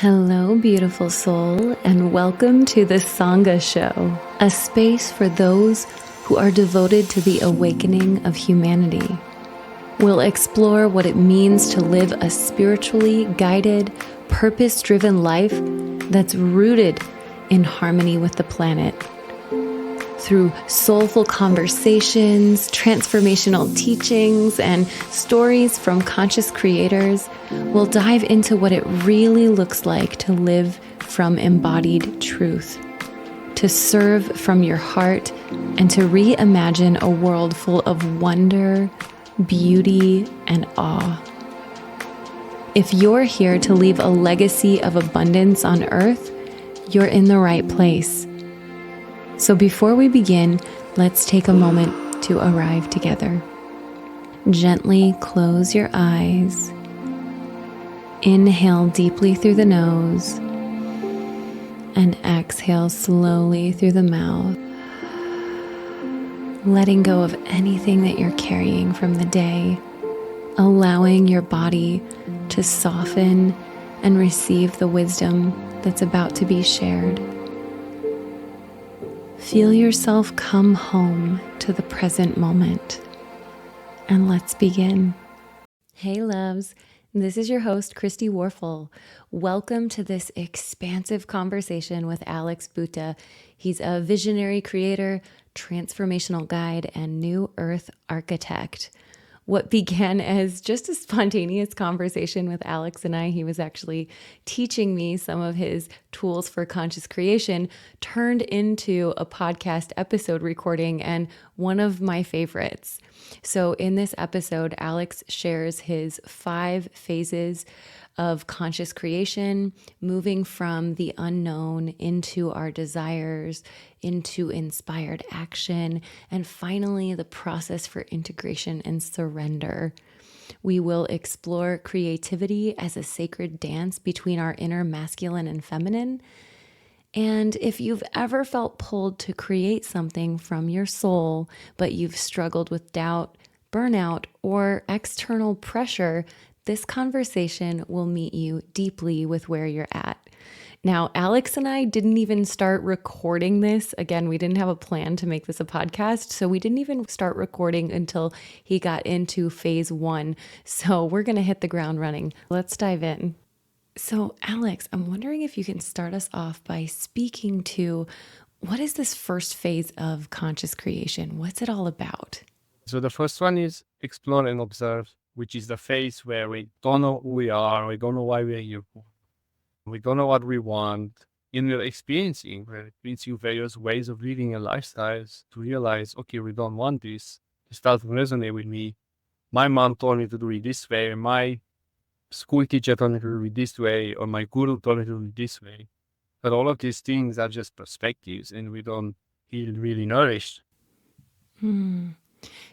Hello, beautiful soul, and welcome to the Sangha Show, a space for those who are devoted to the awakening of humanity. We'll explore what it means to live a spiritually guided, purpose-driven life that's rooted in harmony with the planet. Through soulful conversations, transformational teachings, and stories from conscious creators, we'll dive into what it really looks like to live from embodied truth, to serve from your heart, and to reimagine a world full of wonder, beauty, and awe. If you're here to leave a legacy of abundance on earth, you're in the right place. So before we begin, let's take a moment to arrive together. Gently close your eyes. Inhale deeply through the nose and exhale slowly through the mouth, letting go of anything that you're carrying from the day, allowing your body to soften and receive the wisdom that's about to be shared. Feel yourself come home to the present moment. And let's begin. Hey loves, this is your host, Christy Warfel. Welcome to this expansive conversation with Alex Buta. He's a visionary creator, transformational guide, and new earth architect. What began as just a spontaneous conversation with Alex and I, he was actually teaching me some of his tools for conscious creation, turned into a podcast episode recording and one of my favorites. So in this episode, Alex shares his 5 phases of conscious creation, moving from the unknown into our desires, into inspired action, and finally the process for integration and surrender. We will explore creativity as a sacred dance between our inner masculine and feminine. And if you've ever felt pulled to create something from your soul, but you've struggled with doubt, burnout, or external pressure, this conversation will meet you deeply with where you're at. Now, Alex and I didn't even start recording this. Again, we didn't have a plan to make this a podcast, so we didn't even start recording until he got into phase 1. So we're going to hit the ground running. Let's dive in. So, Alex, I'm wondering if you can start us off by speaking to what is this first phase of conscious creation? What's it all about? So the first one is explore and observe, which is the phase where we don't know who we are, we don't know why we're here, we don't know what we want. In the experiencing, where it brings you various ways of living and lifestyles to realize, okay, we don't want this. This doesn't resonate with me. My mom told me to do it this way, my school teacher told me to do it this way, or my guru told me to do it this way. But all of these things are just perspectives, and we don't feel really nourished.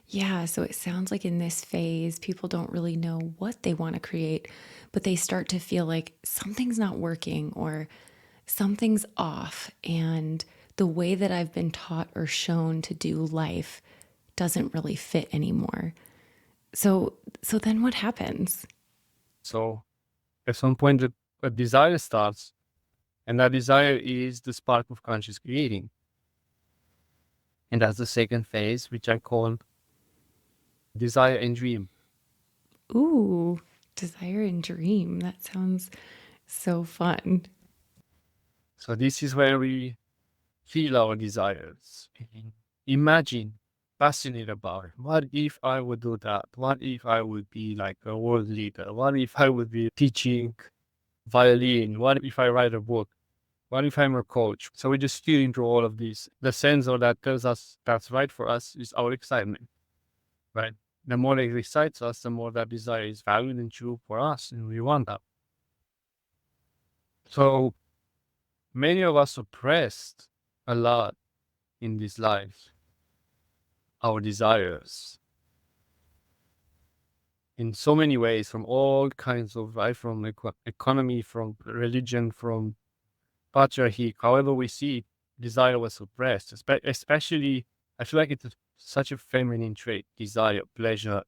Yeah, so it sounds like in this phase, people don't really know what they want to create, but they start to feel like something's not working or something's off, and the way that I've been taught or shown to do life doesn't really fit anymore. So then what happens? So at some point, a desire starts, and that desire is the spark of conscious creating. And that's the second phase, which I call desire and dream. Ooh, desire and dream. That sounds so fun. So this is where we feel our desires. Imagine, fascinated about it. What if I would do that? What if I would be like a world leader? What if I would be teaching violin? What if I write a book? What if I'm a coach? So we just feel into all of these. The sensor that tells us that's right for us is our excitement, right? The more it excites us, the more that desire is valued and true for us, and we want that. So many of us suppressed a lot in this life, our desires, in so many ways, from all kinds of, right, from economy, from religion, from patriarchy, however we see it, desire was suppressed, especially, I feel like it's such a feminine trait, desire, pleasure,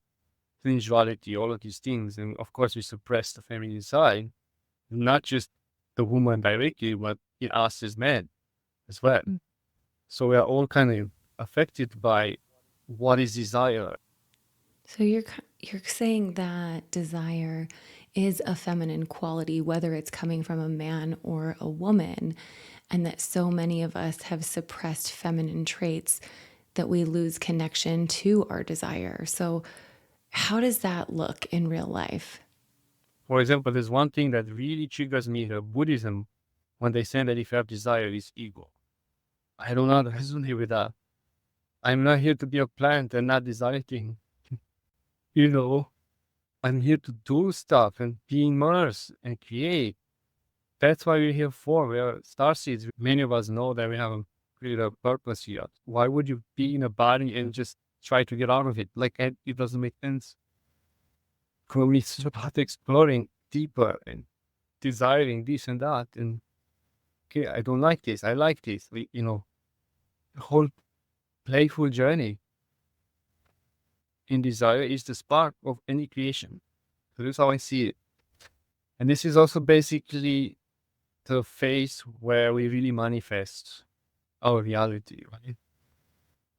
sensuality, all of these things. And of course, we suppress the feminine side, not just the woman directly, but in us as men as well. So we are all kind of affected by what is desire. So you're saying that desire is a feminine quality, whether it's coming from a man or a woman, and that so many of us have suppressed feminine traits that we lose connection to our desire. So how does that look in real life? For example, there's one thing that really triggers me in Buddhism when they say that if you have desire, it's ego. I do not resonate with that. I'm not here to be a plant and not desire thing. You know, I'm here to do stuff and be immersed and create. That's why we're here for. We are starseeds. Many of us know that we have created a purpose here. Why would you be in a body and just try to get out of it? Like, it doesn't make sense. For me, it's about exploring deeper and desiring this and that. And okay, I don't like this. I like this. The whole playful journey in desire is the spark of any creation. So that's how I see it. And this is also basically the phase where we really manifest our reality, right?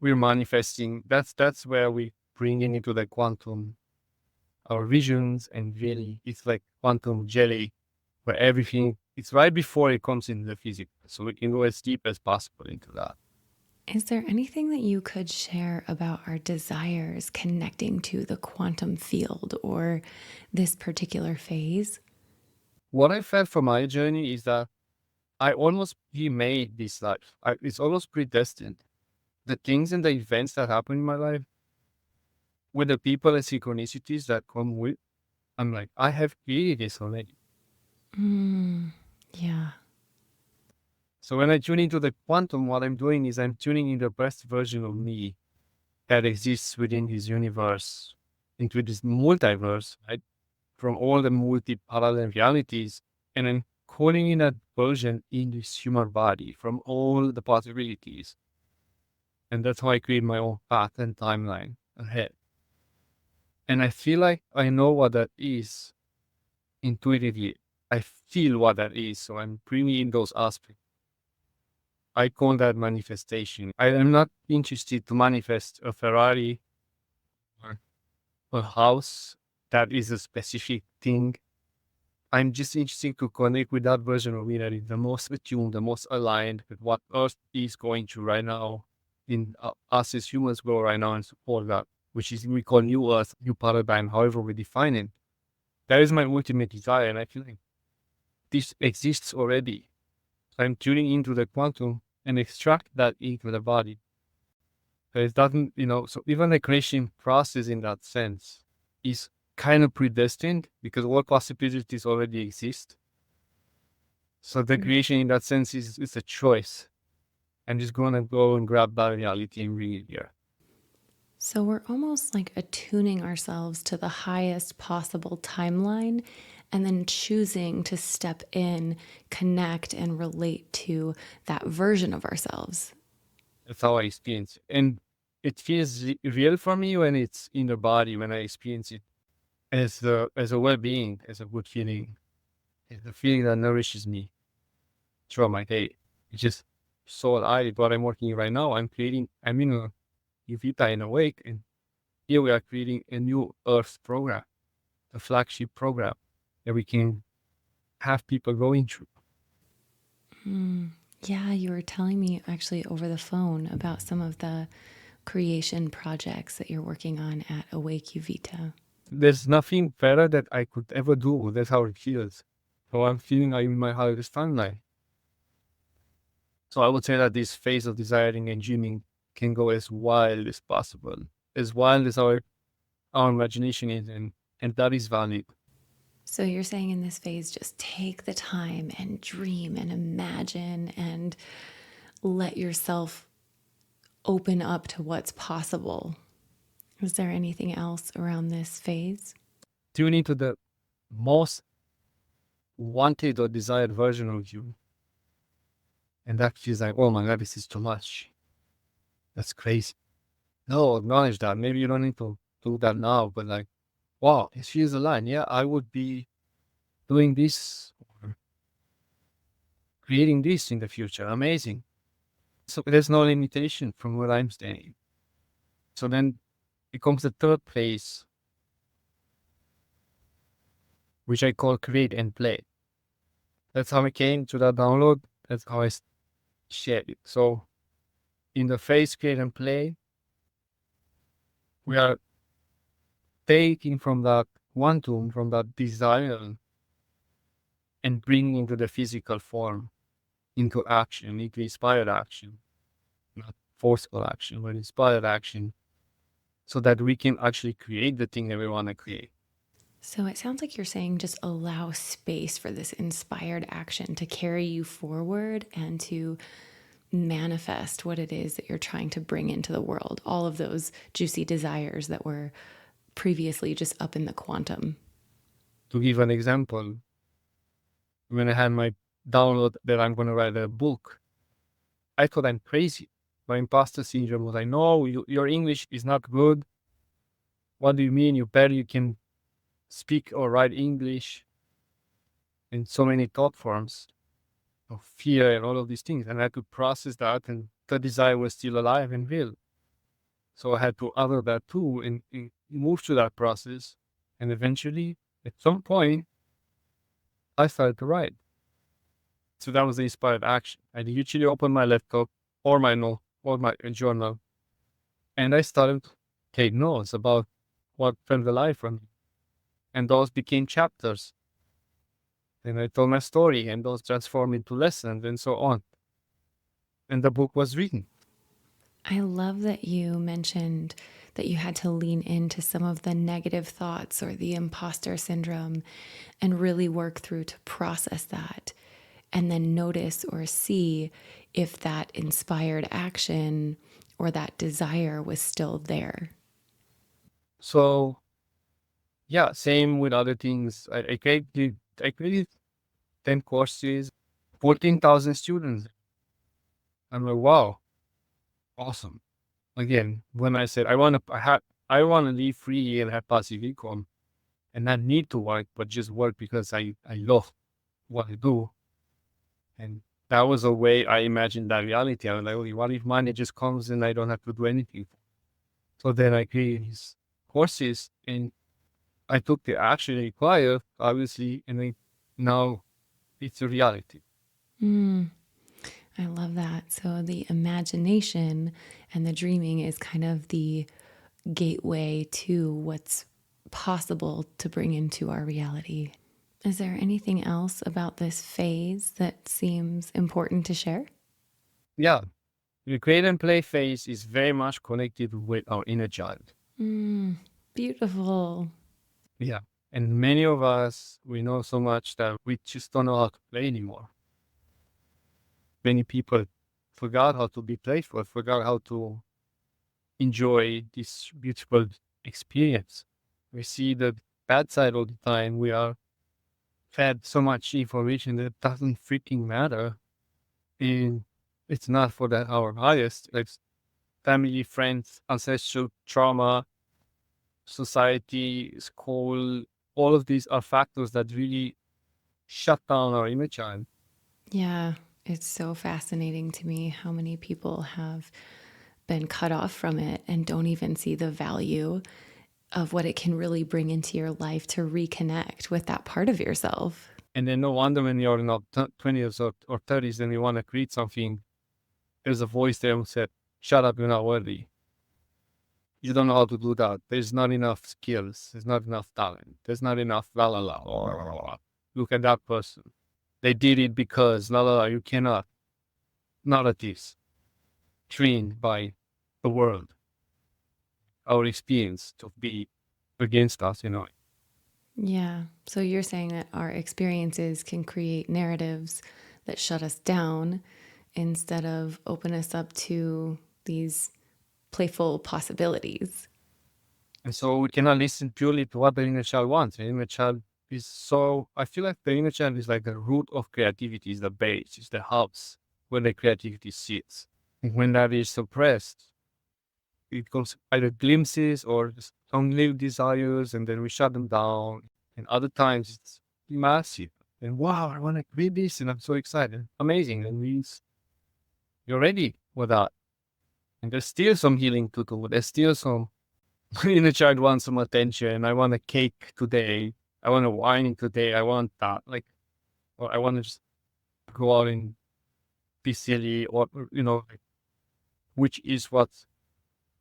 We're manifesting. That's where we bring it into the quantum, our visions, and really it's like quantum jelly, where everything it's right before it comes into the physical. So we can go as deep as possible into that. Is there anything that you could share about our desires connecting to the quantum field or this particular phase? What I felt from my journey is that I almost remade this life. It's almost predestined. The things and the events that happen in my life, with the people and synchronicities that come with, I'm like, I have created this already. Yeah. So when I tune into the quantum, what I'm doing is I'm tuning in the best version of me that exists within this universe, into this multiverse, right? From all the multi-parallel realities, and I'm calling in that version in this human body from all the possibilities. And that's how I create my own path and timeline ahead. And I feel like I know what that is intuitively. I feel what that is. So I'm bringing in those aspects. I call that manifestation. I am not interested to manifest a Ferrari or a house that is a specific thing. I'm just interested to connect with that version of me that is the most attuned, the most aligned with what Earth is going through right now, in us as humans go right now and support that, which is we call new Earth, new paradigm, however we define it. That is my ultimate desire, and I feel like this exists already. So I'm tuning into the quantum and extract that into the body. So it doesn't, so even the creation process in that sense is kind of predestined because all possibilities already exist. So the creation in that sense is a choice. I'm just going to go and grab that reality and bring it here. So we're almost like attuning ourselves to the highest possible timeline and then choosing to step in, connect, and relate to that version of ourselves. That's how I experience it. And it feels real for me when it's in the body, when I experience it as a well-being, as a good feeling. It's a feeling that nourishes me throughout my day. It's just so alive. What I'm working right now, I'm in a Vita in Awake, and here we are creating a new Earth program, a flagship program that we can have people going through. Yeah, you were telling me actually over the phone about some of the creation projects that you're working on at Awake Uvita. There's nothing better that I could ever do. That's how it feels. So I'm feeling I'm in my highest timeline. So I would say that this phase of desiring and dreaming can go as wild as possible, as wild as our imagination is, and that is valid. So you're saying in this phase, just take the time and dream and imagine and let yourself open up to what's possible. Is there anything else around this phase? Tune into the most wanted or desired version of you. And that feels like, oh my God, this is too much. That's crazy. No, acknowledge that. Maybe you don't need to do that now, but like, wow, this feels aligned. Yeah, I would be doing this. Or creating this in the future. Amazing. So there's no limitation from where I'm standing. So then it comes the third phase, which I call create and play. That's how I came to that download. That's how I shared it. So in the phase create and play, we are taking from that quantum, from that desire, and bringing into the physical form, into action, into inspired action, not forceful action, but inspired action, so that we can actually create the thing that we want to create. So it sounds like you're saying just allow space for this inspired action to carry you forward and to manifest what it is that you're trying to bring into the world. All of those juicy desires that were previously just up in the quantum. To give an example, when I had my download that I'm going to write a book, I thought I'm crazy. My imposter syndrome was, I know your English is not good. What do you mean? You barely can speak or write English in so many thought forms of fear and all of these things. And I had to process that, and the desire was still alive and real. So I had to utter that too and move through that process. And eventually, at some point, I started to write. So that was the inspired action. I usually open my laptop or my note or my journal, and I started to take notes about what felt alive for me. And those became chapters. And I told my story, and those transformed into lessons and so on. And the book was written. I love that you mentioned that you had to lean into some of the negative thoughts or the imposter syndrome and really work through to process that and then notice or see if that inspired action or that desire was still there. So yeah, same with other things. I created 10 courses, 14,000 students. I'm like, wow, awesome. Again, when I said I want to live free and have passive income and not need to work, but just work because I love what I do. And that was a way I imagined that reality. I was like, okay, what if money just comes and I don't have to do anything? So then I created these courses and I took the action required, obviously, and now it's a reality. I love that. So the imagination and the dreaming is kind of the gateway to what's possible to bring into our reality. Is there anything else about this phase that seems important to share? Yeah, the create and play phase is very much connected with our inner child. Beautiful. Yeah. And many of us, we know so much that we just don't know how to play anymore. Many people forgot how to be playful, forgot how to enjoy this beautiful experience. We see the bad side all the time. We are fed so much information that doesn't freaking matter. And it's not for that our highest, like family, friends, ancestral trauma, society, school, all of these are factors that really shut down our inner child. Yeah, it's so fascinating to me how many people have been cut off from it and don't even see the value of what it can really bring into your life to reconnect with that part of yourself. And then no wonder when you're in your 20s or 30s and you want to create something, there's a voice there who said, shut up, you're not worthy. You don't know how to do that. There's not enough skills. There's not enough talent. There's not enough la la la. La, la, la. Look at that person. They did it because la la la. You cannot. Narratives trained by the world, our experience to be against us, you know. Yeah. So you're saying that our experiences can create narratives that shut us down instead of open us up to these playful possibilities. And so we cannot listen purely to what the inner child wants. The inner child is so, I feel like the inner child is like the root of creativity, is the base, is the house where the creativity sits. And when that is suppressed, it comes either glimpses or just some little desires, and then we shut them down. And other times it's massive. And wow, I want to create this, and I'm so excited. Amazing. That means you're ready for that. And there's still some healing to do. There's still some inner child wants some attention. I want a cake today. I want a wine today. I want that. Like, or I want to just go out and be silly, or like, which is what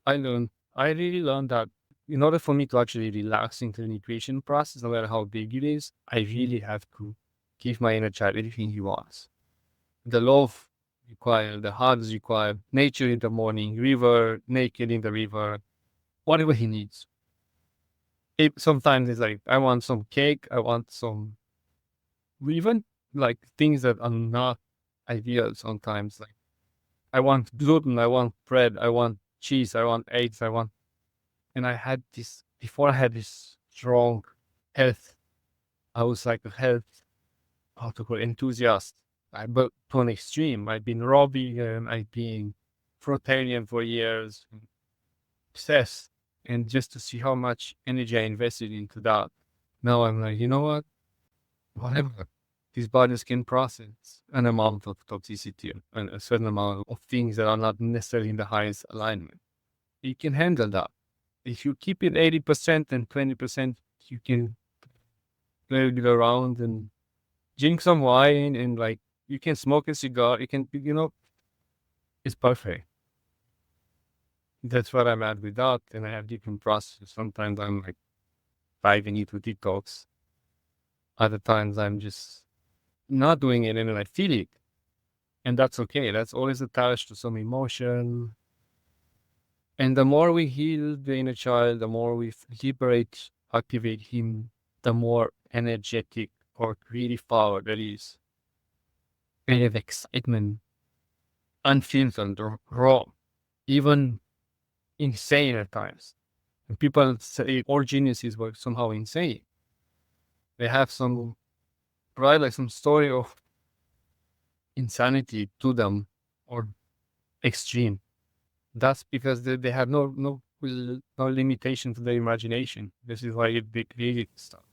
I learned. I really learned that in order for me to actually relax into the creation process, no matter how big it is, I really have to give my inner child everything he wants. The love required, the hugs required, nature in the morning, river, naked in the river, whatever he needs. Sometimes it's like, I want some cake, I want some, even like things that are not ideal sometimes. Like, I want gluten, I want bread, I want cheese, I want eggs, and I had this, before I had this strong health, I was like a health, how to call it, enthusiast. But to an extreme. I've been raw vegan, I've been fruitarian for years, obsessed. And just to see how much energy I invested into that, now I'm like, you know what? Whatever. These bodies can process an amount of toxicity and a certain amount of things that are not necessarily in the highest alignment. You can handle that. If you keep it 80% and 20%, you can play it around and drink some wine, and like, you can smoke a cigar. You can, it's perfect. That's what I'm at with that. And I have different processes. Sometimes I'm like diving into detox. Other times I'm just not doing it and then I feel it. And that's okay. That's always attached to some emotion. And the more we heal the inner child, the more we liberate, activate him, the more energetic or creative power there is. Kind of excitement, unfiltered or raw, even insane at times. And people say all geniuses were somehow insane. They have some, right, like some story of insanity to them, or extreme. That's because they have no limitation to their imagination. This is why they created stuff.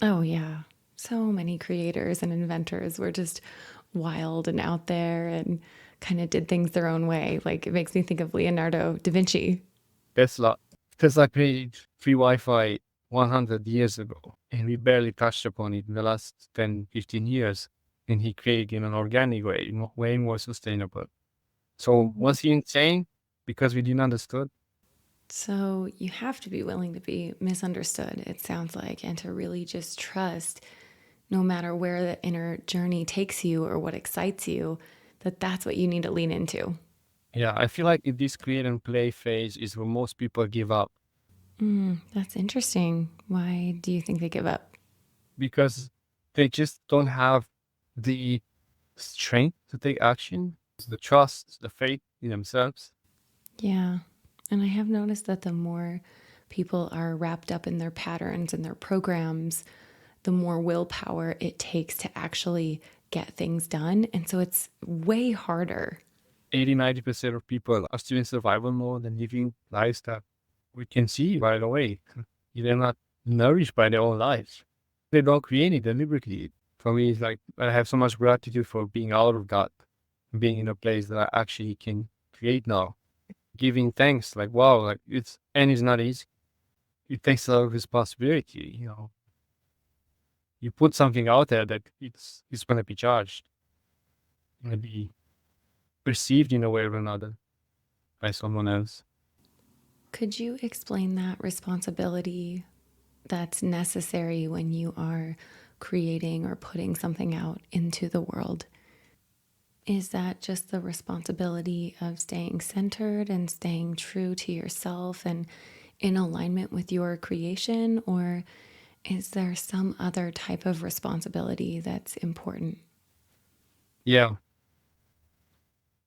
Oh, yeah. So many creators and inventors were just wild and out there and kind of did things their own way. Like it makes me think of Leonardo da Vinci. Tesla, Tesla created free Wi-Fi 100 years ago, and we barely touched upon it in the last 10, 15 years. And he created in an organic way, way more sustainable. So was he insane because we didn't understood? So you have to be willing to be misunderstood, it sounds like, and to really just trust, no matter where the inner journey takes you or what excites you, that that's what you need to lean into. Yeah, I feel like in this create and play phase is where most people give up, That's interesting. Why do you think they give up? because they just don't have the strength to take action, the trust, the faith in themselves. Yeah. And I have noticed that the more people are wrapped up in their patterns and their programs, the more willpower it takes to actually get things done. And so it's way harder. 80-90% of people are still in survival mode and living lives that we can see right away. They're not nourished by their own lives. They don't create it deliberately. For me, it's like, I have so much gratitude for being out of that, being in a place that I actually can create now. Giving thanks, like, wow, like it's not easy. It takes a lot of responsibility. You put something out there that it's going to be charged, going to be perceived in a way or another by someone else. Could you explain that responsibility that's necessary when you are creating or putting something out into the world? Is that just the responsibility of staying centered and staying true to yourself and in alignment with your creation? Or is there some other type of responsibility that's important? Yeah,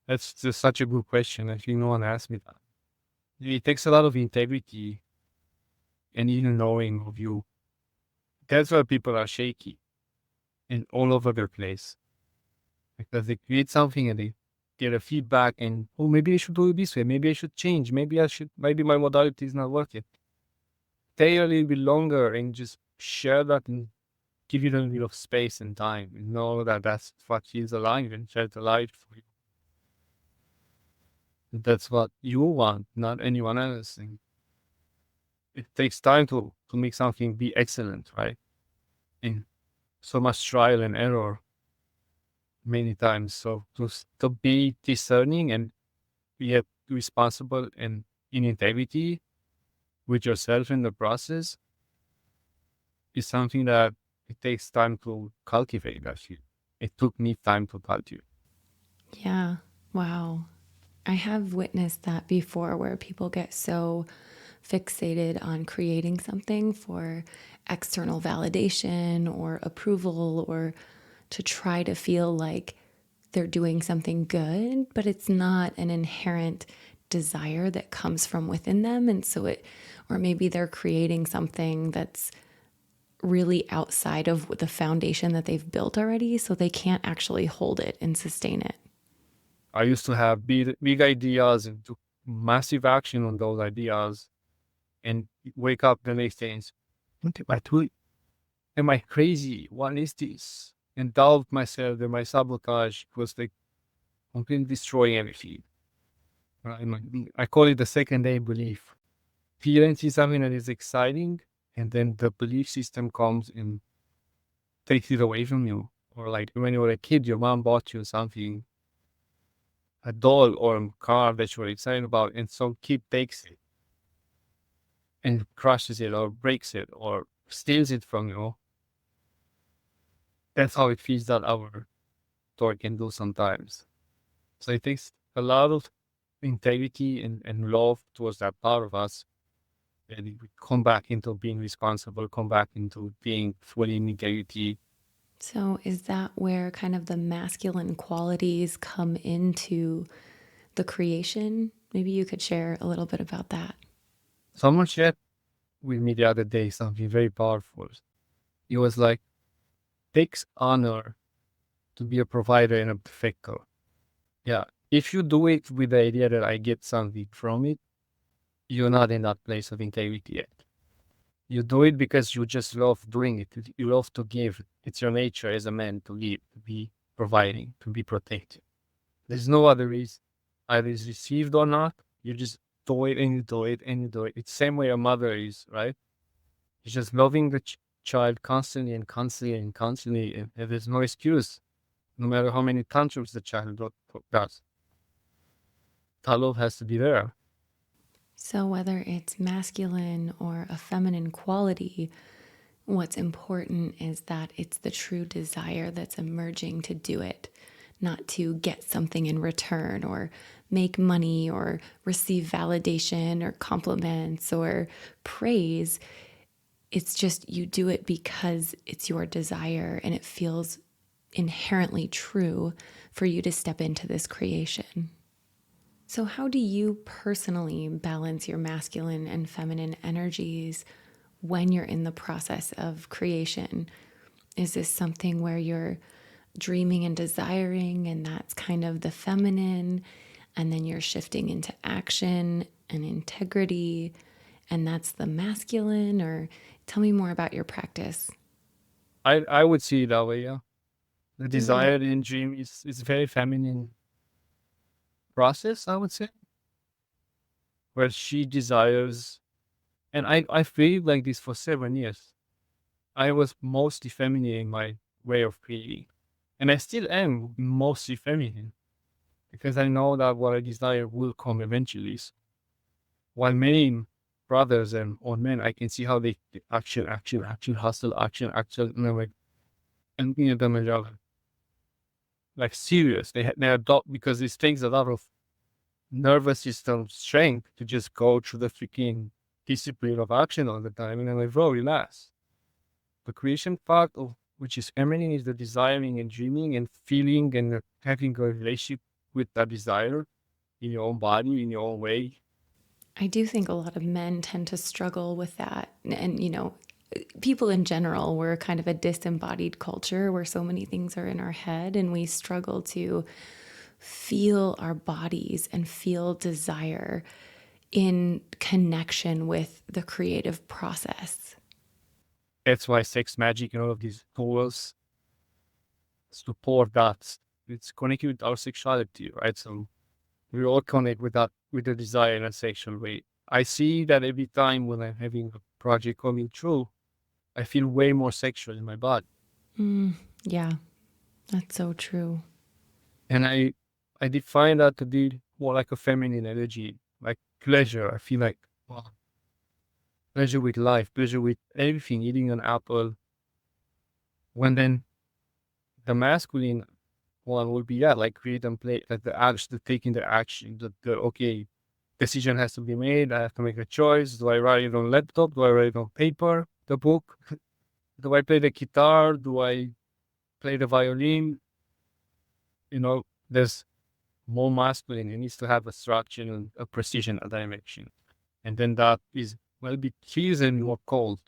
that's just such a good question. I think no one asked me that. It takes a lot of integrity and even knowing of you. That's why people are shaky and all over their place, because they create something and they get a feedback and, oh, maybe I should do it this way. Maybe I should change. Maybe my modality is not working. Stay a little bit longer and just share that and give you a little bit of space and time. You know that that's what is alive and shared alive for you. That's what you want, not anyone else. And it takes time to make something be excellent, right? And so much trial and error many times. So to be discerning and be responsible and in integrity with yourself in the process is something that it takes time to cultivate. Actually, it took me time to cultivate. Yeah. Wow. I have witnessed that before where people get so fixated on creating something for external validation or approval or to try to feel like they're doing something good, but it's not an inherent desire that comes from within them. And so or maybe they're creating something that's really outside of the foundation that they've built already, so they can't actually hold it and sustain it. I used to have big ideas and took massive action on those ideas and wake up the next day and say, what am I doing? Am I crazy? What is this? And doubt myself and my sabotage was like completely destroying everything. Right? I call it the second day belief. Feeling is something that is exciting, and then the belief system comes and takes it away from you. Or like when you were a kid, your mom bought you something, a doll or a car that you were excited about, and some kid takes it and crushes it or breaks it or steals it from you. That's how it feels that our toy can do sometimes. So it takes a lot of integrity and love towards that part of us. And we come back into being responsible, come back into being fully in integrity. So, is that where kind of the masculine qualities come into the creation? Maybe you could share a little bit about that. Someone shared with me the other day something very powerful. It was like, takes honor to be a provider and a protector. Yeah. If you do it with the idea that I get something from it, you're not in that place of integrity yet. You do it because you just love doing it. You love to give. It's your nature as a man to give, to be providing, to be protective. There's no other reason. Either it's received or not. You just do it and you do it and you do it. It's the same way a mother is, right? It's just loving the child constantly and constantly and constantly. And there's no excuse, no matter how many tantrums the child does. That love has to be there. So, whether it's masculine or a feminine quality, what's important is that it's the true desire that's emerging to do it, not to get something in return or make money or receive validation or compliments or praise. It's just you do it because it's your desire and it feels inherently true for you to step into this creation. So, how do you personally balance your masculine and feminine energies when you're in the process of creation? Is this something where you're dreaming and desiring, and that's kind of the feminine, and then you're shifting into action and integrity, and that's the masculine? Or tell me more about your practice. I would see it that way, yeah. The Mm. desire and dream is very feminine process, I would say, where she desires, and I feel like this for 7 years. I was mostly feminine in my way of creating, and I still am mostly feminine because I know that what I desire will come eventually. So while many brothers and or men, I can see how they action, action, action, hustle, action, and I'm like, and looking at them and they're like serious. They adopt because this takes a lot of nervous system strength to just go through the freaking discipline of action all the time. And I'm like, bro, relax. The creation part of which is feminine is the desiring and dreaming and feeling and having a relationship with that desire in your own body, in your own way. I do think a lot of men tend to struggle with that. And, people in general, we're kind of a disembodied culture where so many things are in our head and we struggle to feel our bodies and feel desire in connection with the creative process. That's why sex magic and all of these tools support that. It's connected with our sexuality, right? So we all connect with that, with the desire in a sexual way. I see that every time when I'm having a project coming through, I feel way more sexual in my body. Mm, yeah, that's so true. And I define that to be more like a feminine energy, like pleasure. I feel like, wow, pleasure with life, pleasure with everything, eating an apple. When then the masculine one will be, yeah, like create and play, like the action, the taking the action, the okay, decision has to be made. I have to make a choice. Do I write it on laptop? Do I write it on paper? The book? Do I play the guitar? Do I play the violin? You know, there's more masculine. It needs to have a structure and a precision, a dimension. And then that is, well, be cheese and more cold.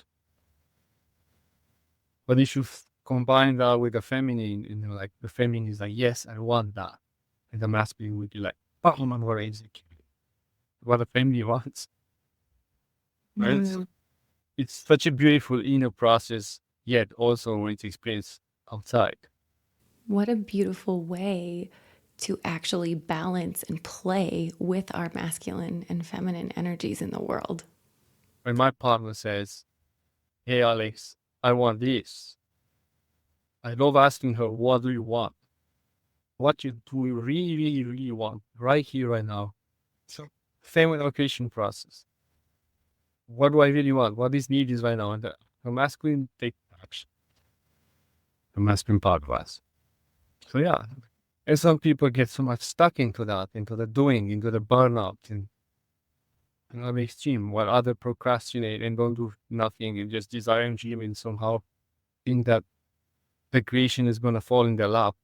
But you should combine that with the feminine, you know, like the feminine is like, yes, I want that. And the masculine would be like, oh, I'm more insecure. What the family wants. Right? Mm. It's such a beautiful inner process, yet also when it's experienced outside. What a beautiful way to actually balance and play with our masculine and feminine energies in the world. When my partner says, hey, Alex, I want this, I love asking her, what do you want? What do you really, really, really want right here, right now? So, same with allocation process. What do I really want? What is needed right now? And the masculine take action. The masculine part was. So yeah. And some people get so much stuck into that, into the doing, into the burnout, and another extreme, while other procrastinate and don't do nothing and just desire and dream and somehow think that the creation is gonna fall in their lap.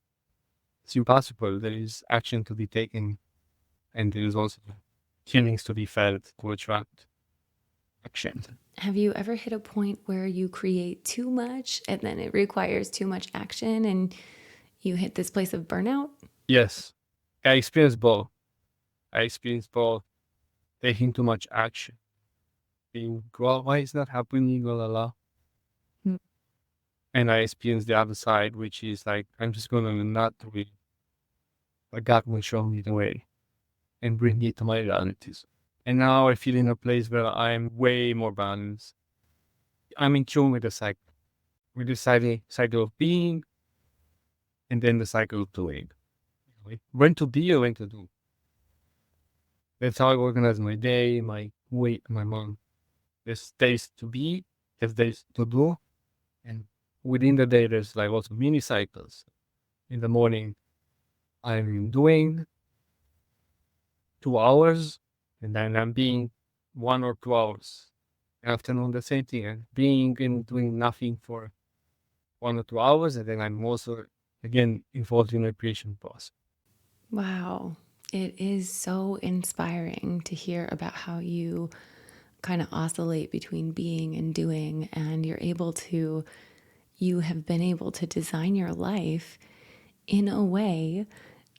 It's impossible. There is action to be taken, and there is also feelings to be felt to attract action. Have you ever hit a point where you create too much and then it requires too much action and you hit this place of burnout? Yes, I experienced both. I experienced both taking too much action, being, well, why is that happening? La la la. Mm. And I experienced the other side, which is like, I'm just gonna not do it. But God will show me the way and bring it to my realities. And now I feel in a place where I'm way more balanced. I'm in tune with the cycle, with the cycle of being and then the cycle of doing. When to be or when to do. That's how I organize my day, my week, my month. There's days to be, there's days to do. And within the day, there's like also mini cycles. In the morning, I'm doing 2 hours, and then I'm being 1 or 2 hours. Afternoon, the same thing, and being and doing nothing for 1 or 2 hours, and then I'm also again involved in the creation process. Wow. It is so inspiring to hear about how you kind of oscillate between being and doing, and you have been able to design your life in a way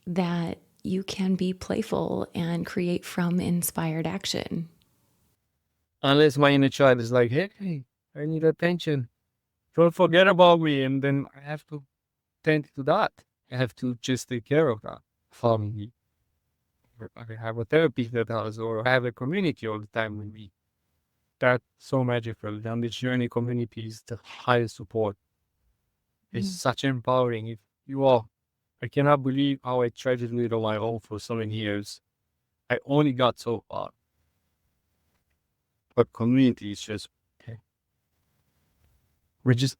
that you can be playful and create from inspired action. Unless my inner child is like, hey, I need attention. Don't forget about me, and then I have to tend to that. I have to just take care of that for me. I have a therapist that does, or I have a community all the time with me. That's so magical. And this journey community is the highest support. It's Mm. such empowering. If you are, I cannot believe how I tried to do it on my own for so many years. I only got so far. But community is just, okay. We just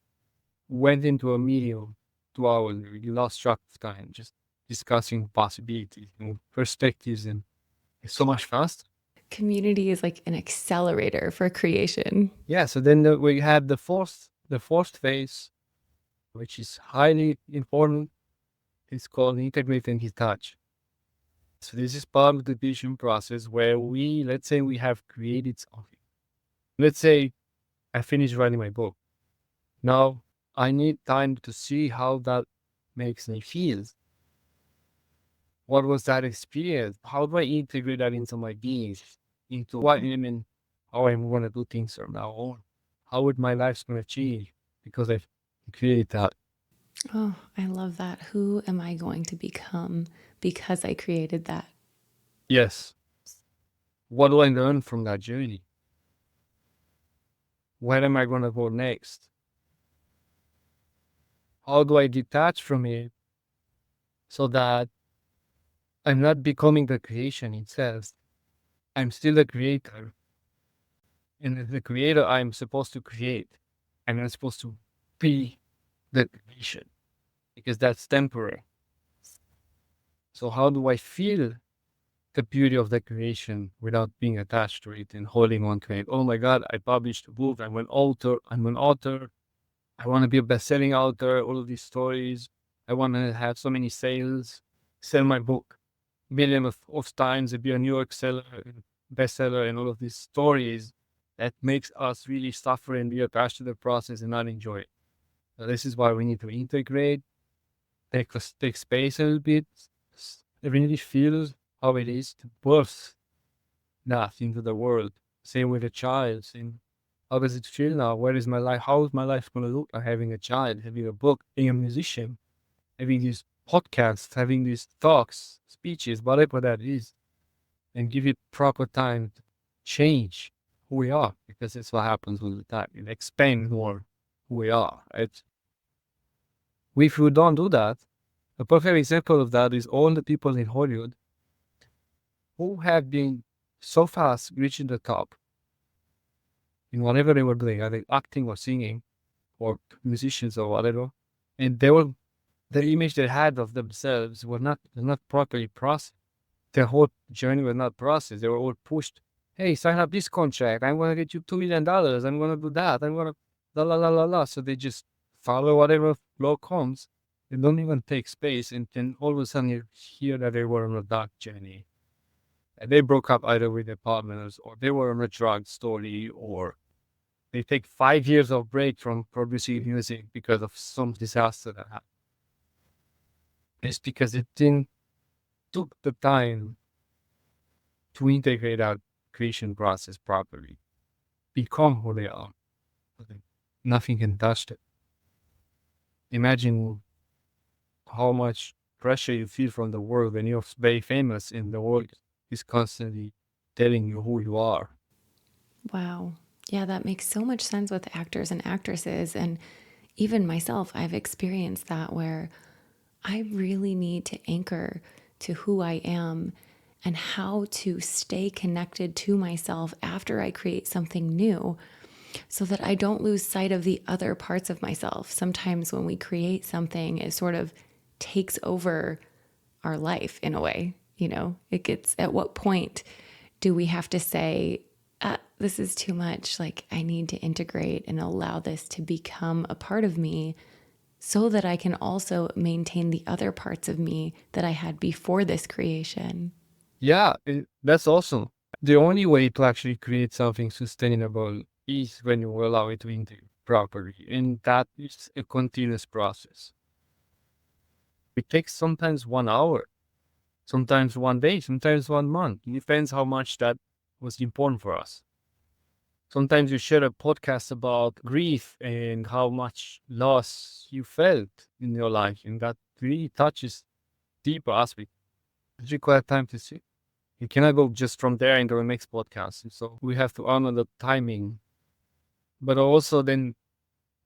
went into a meeting 2 hours. We lost track of time, just discussing possibilities and perspectives, and it's so much faster. Community is like an accelerator for creation. Yeah. So then we had the fourth phase, which is highly important. It's called integrate and detach. So this is part of the vision process where let's say we have created something. Let's say I finished writing my book. Now I need time to see how that makes me feel. What was that experience? How do I integrate that into my being, into what I mean, how I'm going to do things from now on? how would my life's going to change because I've created that. Oh, I love that. Who am I going to become because I created that? Yes. What do I learn from that journey? Where am I going to go next? How do I detach from it so that I'm not becoming the creation itself? I'm still the creator. And as the creator, I'm supposed to create. I'm not supposed to be the creation because that's temporary. So, how do I feel the beauty of the creation without being attached to it and holding on to it? Oh my God, I published a book. I'm an author. I'm an author. I want to be a best-selling author. All of these stories. I want to have so many sales. Sell my book millions of times. Be a New York seller, bestseller, and all of these stories that makes us really suffer and be attached to the process and not enjoy it. So this is why we need to integrate, take space a little bit, really feel how it is to birth that into the world. Same with a child. Same, how does it feel now? Where is my life? How is my life going to look like having a child, having a book, being a musician, having these podcasts, having these talks, speeches, whatever that is, and give it proper time to change who we are, because that's what happens with the time. It expands more who we are. If we don't do that, a perfect example of that is all the people in Hollywood who have been so fast reaching the top in whatever they were doing, either acting or singing or musicians or whatever, and the image they had of themselves was not properly processed. Their whole journey was not processed. They were all pushed. Hey, sign up this contract. I'm gonna get you $2 million. I'm gonna do that. I'm gonna la la la la la. So they just follow whatever flow comes. They don't even take space, and then all of a sudden you hear that they were on a dark journey. And they broke up either with their partners, or they were on a drug story, or they take 5 years of break from producing music because of some disaster that happened. It's because it didn't took the time to integrate that creation process properly, become who they are. Nothing can touch it. Imagine how much pressure you feel from the world when you're very famous and the world is constantly telling you who you are. Wow. Yeah, that makes so much sense with actors and actresses. And even myself, I've experienced that where I really need to anchor to who I am and how to stay connected to myself after I create something new so that I don't lose sight of the other parts of myself. Sometimes when we create something, it sort of takes over our life in a way. It gets, at what point do we have to say, this is too much? Like, I need to integrate and allow this to become a part of me so that I can also maintain the other parts of me that I had before this creation. Yeah, that's awesome. The only way to actually create something sustainable is when you allow it to integrate properly. And that is a continuous process. It takes sometimes 1 hour, sometimes 1 day, sometimes 1 month. It depends how much that was important for us. Sometimes you share a podcast about grief and how much loss you felt in your life, and that really touches deeper aspect. It requires time to see. You cannot go just from there into the next podcast. And so we have to honor the timing. But also then,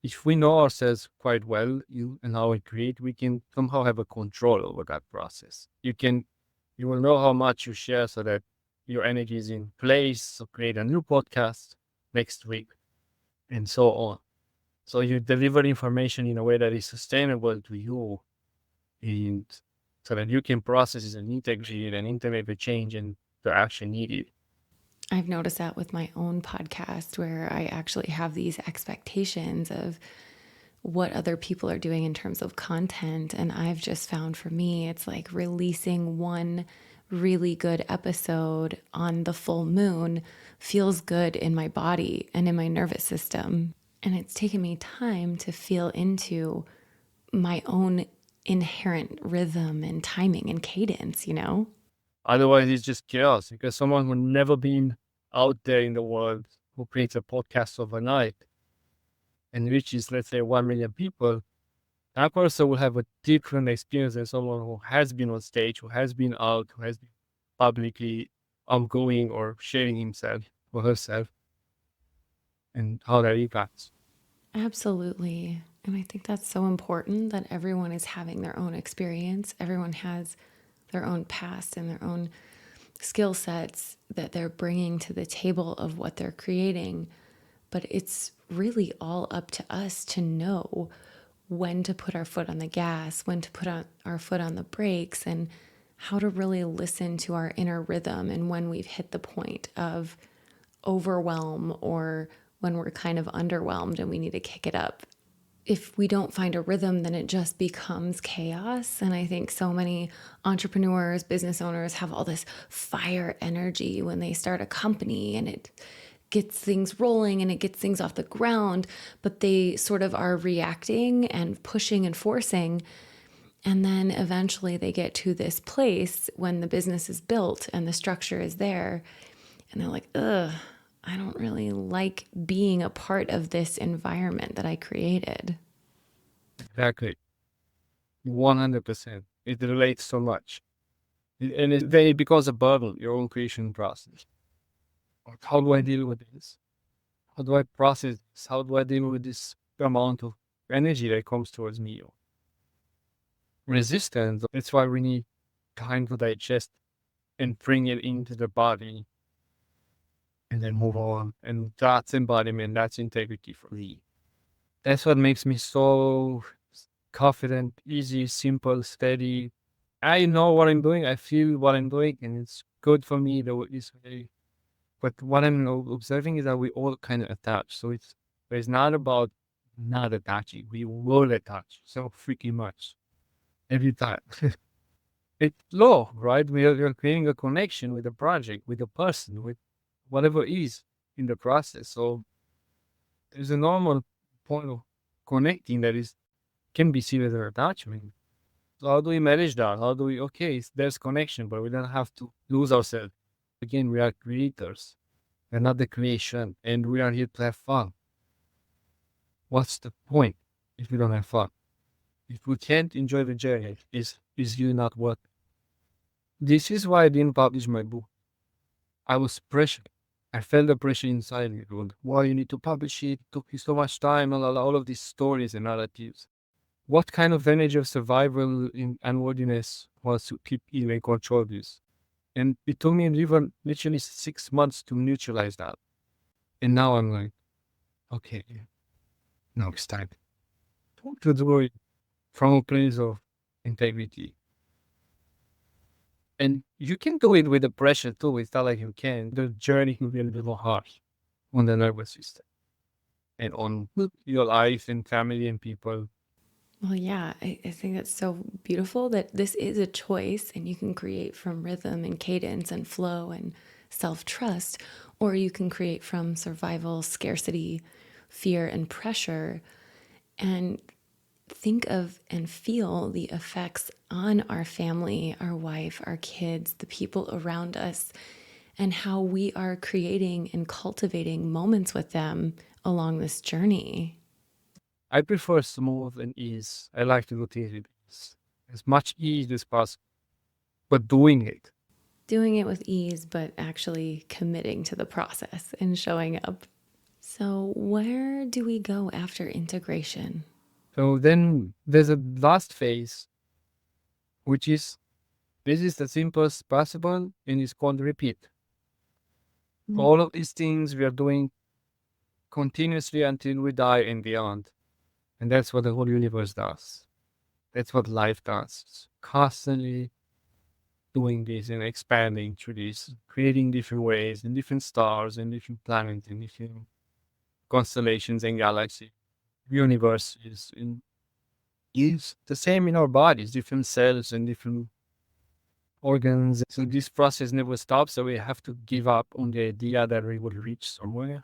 if we know ourselves quite well, you and how we create, we can somehow have a control over that process. You will know how much you share so that your energy is in place. So create a new podcast next week and so on. So you deliver information in a way that is sustainable to you, and so that you can process it and integrate and implement the change and the action needed. I've noticed that with my own podcast, where I actually have these expectations of what other people are doing in terms of content. And I've just found for me, it's like releasing one really good episode on the full moon feels good in my body and in my nervous system. And it's taken me time to feel into my own inherent rhythm and timing and cadence. Otherwise, it's just chaos because someone who never been out there in the world who creates a podcast overnight and reaches, let's say, 1 million people, that person will have a different experience than someone who has been on stage, who has been out, who has been publicly outgoing or sharing himself or herself, and how that impacts. Absolutely. And I think that's so important that everyone is having their own experience. Everyone has their own past and their own skill sets that they're bringing to the table of what they're creating. But it's really all up to us to know when to put our foot on the gas, when to put our foot on the brakes, and how to really listen to our inner rhythm and when we've hit the point of overwhelm or when we're kind of underwhelmed and we need to kick it up. If we don't find a rhythm, then it just becomes chaos. And I think so many entrepreneurs, business owners have all this fire energy when they start a company, and it gets things rolling and it gets things off the ground, but they sort of are reacting and pushing and forcing. And then eventually they get to this place when the business is built and the structure is there. And they're like, ugh, I don't really like being a part of this environment that I created. Exactly. 100%. It relates so much. And it becomes a burden, your own creation process. Like, how do I deal with this? How do I process this? How do I deal with this amount of energy that comes towards me? Resistance. That's why we need time to digest and bring it into the body and then move on. And that's embodiment, that's integrity for me. That's what makes me so confident, easy, simple, steady. I know what I'm doing. I feel what I'm doing, and it's good for me. This way. But what I'm observing is that we all kind of attach. So it's not about not attaching. We will attach so freaking much every time. It's low, right? We are creating a connection with the project, with the person, with whatever is in the process. So there's a normal point of connecting that can be seen as an attachment. So how do we manage that? How do we, okay, there's connection, but we don't have to lose ourselves. Again, we are creators. We're not the creation, and we are here to have fun. What's the point if we don't have fun? If we can't enjoy the journey, is you not worth it? This is why I didn't publish my book. I was pressured. I felt the pressure inside me. Why you need to publish it? It took you so much time, all of these stories and narratives. What kind of energy of survival and worthiness was to keep you and control this? And it took me even literally 6 months to neutralize that. And now I'm like, okay, now it's time to do it from a place of integrity. And you can do it with the pressure too. It's not like you can. The journey can be a little harsh on the nervous system and on your life and family and people. Well, yeah, I think that's so beautiful that this is a choice and you can create from rhythm and cadence and flow and self trust, or you can create from survival, scarcity, fear, and pressure. And think of and feel the effects on our family, our wife, our kids, the people around us, and how we are creating and cultivating moments with them along this journey. I prefer smooth and ease. I like to do things with ease. As much ease as possible, but doing it. Doing it with ease, but actually committing to the process and showing up. So, where do we go after integration? So then there's a last phase, which is this is the simplest possible and it's called repeat. All of these things we are doing continuously until we die and beyond. And that's what the whole universe does. That's what life does. It's constantly doing this and expanding through this, creating different ways and different stars and different planets and different constellations and galaxies. Universe is the same in our bodies, different cells and different organs. So this process never stops. So we have to give up on the idea that we will reach somewhere.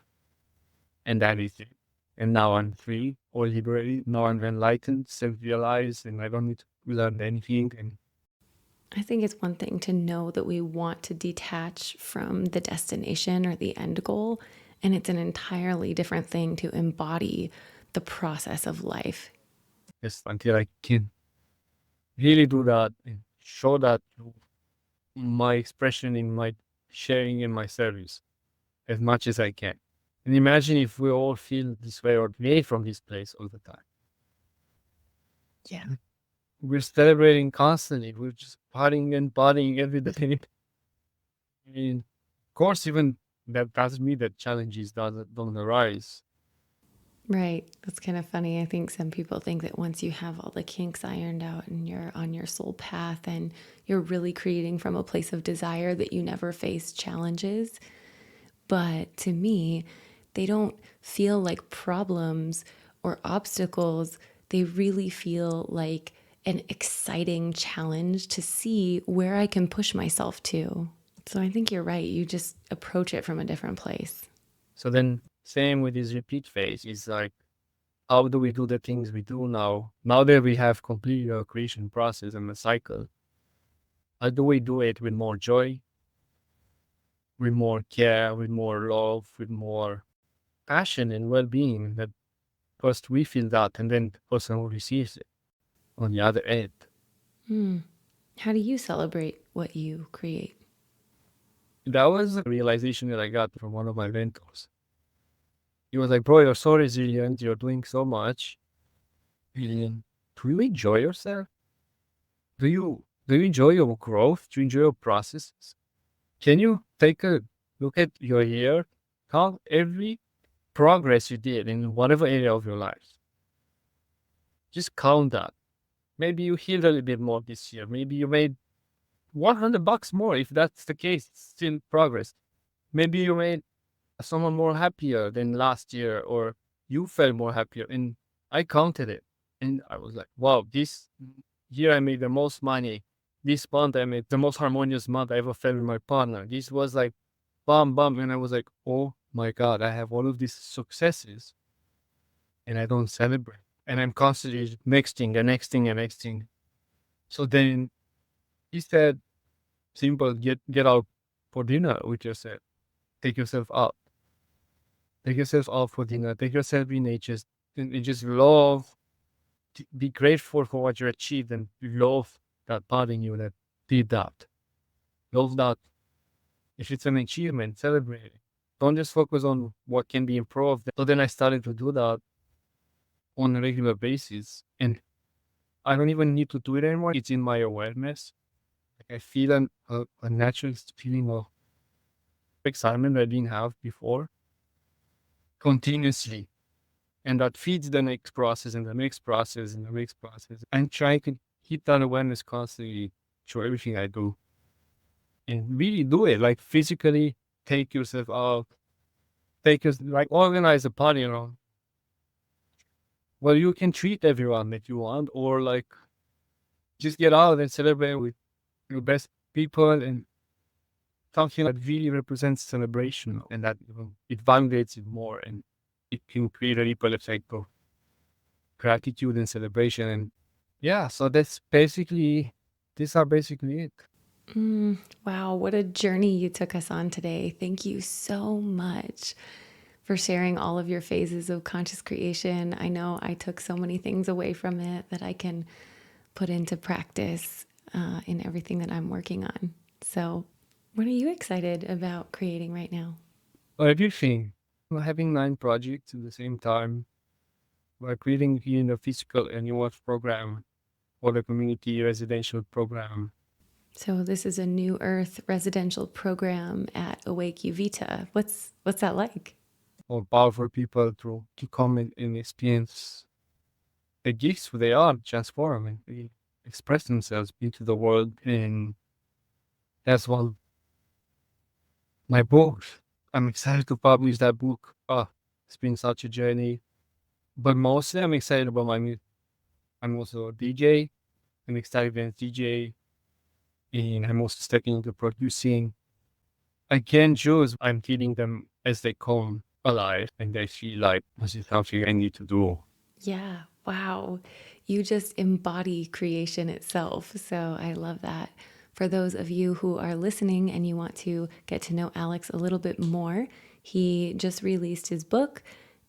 And that is it. And now I'm free or liberated. Now I'm enlightened, self-realized, and I don't need to learn anything. And I think it's one thing to know that we want to detach from the destination or the end goal, and it's an entirely different thing to embody the process of life. Just until I can really do that and show that through my expression in my sharing in my service as much as I can. And imagine if we all feel this way or away from this place all the time. Yeah. We're celebrating constantly. We're just partying every day. And of course, even that doesn't mean that challenges don't arise. Right. That's kind of funny. I think some people think that once you have all the kinks ironed out and you're on your soul path and you're really creating from a place of desire, that you never face challenges. But to me, they don't feel like problems or obstacles. They really feel like an exciting challenge to see where I can push myself to. So I think you're right. You just approach it from a different place. So then, same with this repeat phase. It's like, how do we do the things we do now? Now that we have completed our creation process and the cycle, how do we do it with more joy, with more care, with more love, with more passion and well-being? That first we feel that, and then the person who receives it on the other end. How do you celebrate what you create? That was a realization that I got from one of my mentors. He was like, "Bro, you're so resilient. You're doing so much. And do you enjoy yourself? Do you enjoy your growth? Do you enjoy your processes? Can you take a look at your year, count every progress you did in whatever area of your life? Just count that. Maybe you healed a little bit more this year. Maybe you made $100 more. If that's the case, it's still progress. Maybe you made someone more happier than last year, or you felt more happier." And I counted it, and I was like, wow, this year I made the most money. This month I made the most harmonious month I ever felt with my partner. This was like bam bam, and I was like, oh my god, I have all of these successes and I don't celebrate, and I'm constantly next thing and next thing and next thing. So then he said, simple, get out for dinner with yourself. Take yourself out. Take yourself out for dinner. Take yourself in nature. And just love, be grateful for what you achieved, and love that part in you that did that. Love that. If it's an achievement, celebrate it. Don't just focus on what can be improved. So then I started to do that on a regular basis. And I don't even need to do it anymore. It's in my awareness. Like I feel a natural feeling of excitement that I didn't have before continuously. And that feeds the next process and the next process and the next process. I'm trying to keep that awareness constantly through everything I do. And really do it, like physically take yourself out, like organize a party around. Well, you can treat everyone that you want, or like just get out and celebrate with your best people, and something that really represents celebration, and that it validates it more, and it can create a ripple effect of gratitude and celebration. And yeah, so these are basically it. Wow, what a journey you took us on today. Thank you so much for sharing all of your phases of conscious creation. I know I took so many things away from it that I can put into practice in everything that I'm working on. So, what are you excited about creating right now? Everything. Having 9 projects at the same time, by creating a physical annual program for the community residential program. So, this is a New Earth residential program at Awake Uvita. What's that like? For powerful people to come and experience the gifts who they are, transform and really express themselves into the world. And that's one my book. I'm excited to publish that book. It's been such a journey. But mostly I'm excited about my music. I'm also a DJ, an extravagant DJ, and I'm also stepping into producing. I can choose. I'm feeding them as they come alive, and they feel like this is something I need to do. Yeah, wow. You just embody creation itself. So I love that. For those of you who are listening and you want to get to know Alex a little bit more, he just released his book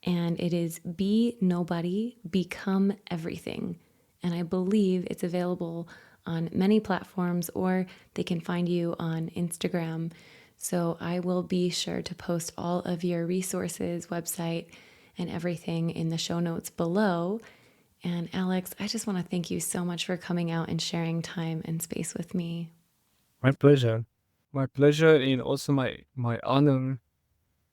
and it is Be Nobody, Become Everything. And I believe it's available on many platforms, or they can find you on Instagram. So I will be sure to post all of your resources, website, and everything in the show notes below. And Alex, I just want to thank you so much for coming out and sharing time and space with me. My pleasure. My pleasure, and also my honor.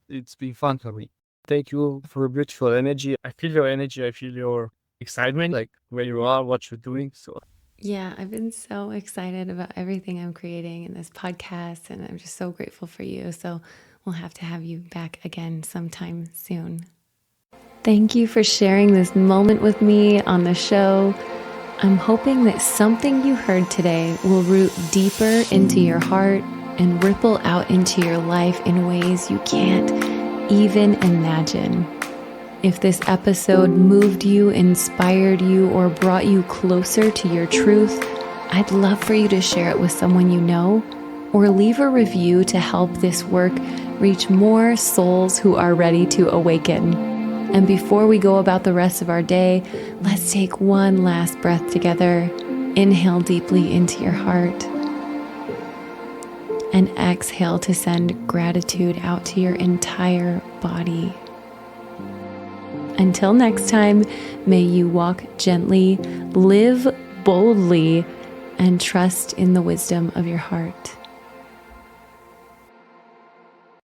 It's been fun for me. Thank you for your beautiful energy. I feel your energy. I feel your excitement, like where you are, what you're doing. So Yeah, I've been so excited about everything I'm creating in this podcast, and I'm just so grateful for you. So we'll have to have you back again sometime soon. Thank you for sharing this moment with me on the show. I'm hoping that something you heard today will root deeper into your heart and ripple out into your life in ways you can't even imagine. If this episode moved you, inspired you, or brought you closer to your truth, I'd love for you to share it with someone you know, or leave a review to help this work reach more souls who are ready to awaken. And before we go about the rest of our day, let's take one last breath together. Inhale deeply into your heart. And exhale to send gratitude out to your entire body. Until next time, may you walk gently, live boldly, and trust in the wisdom of your heart.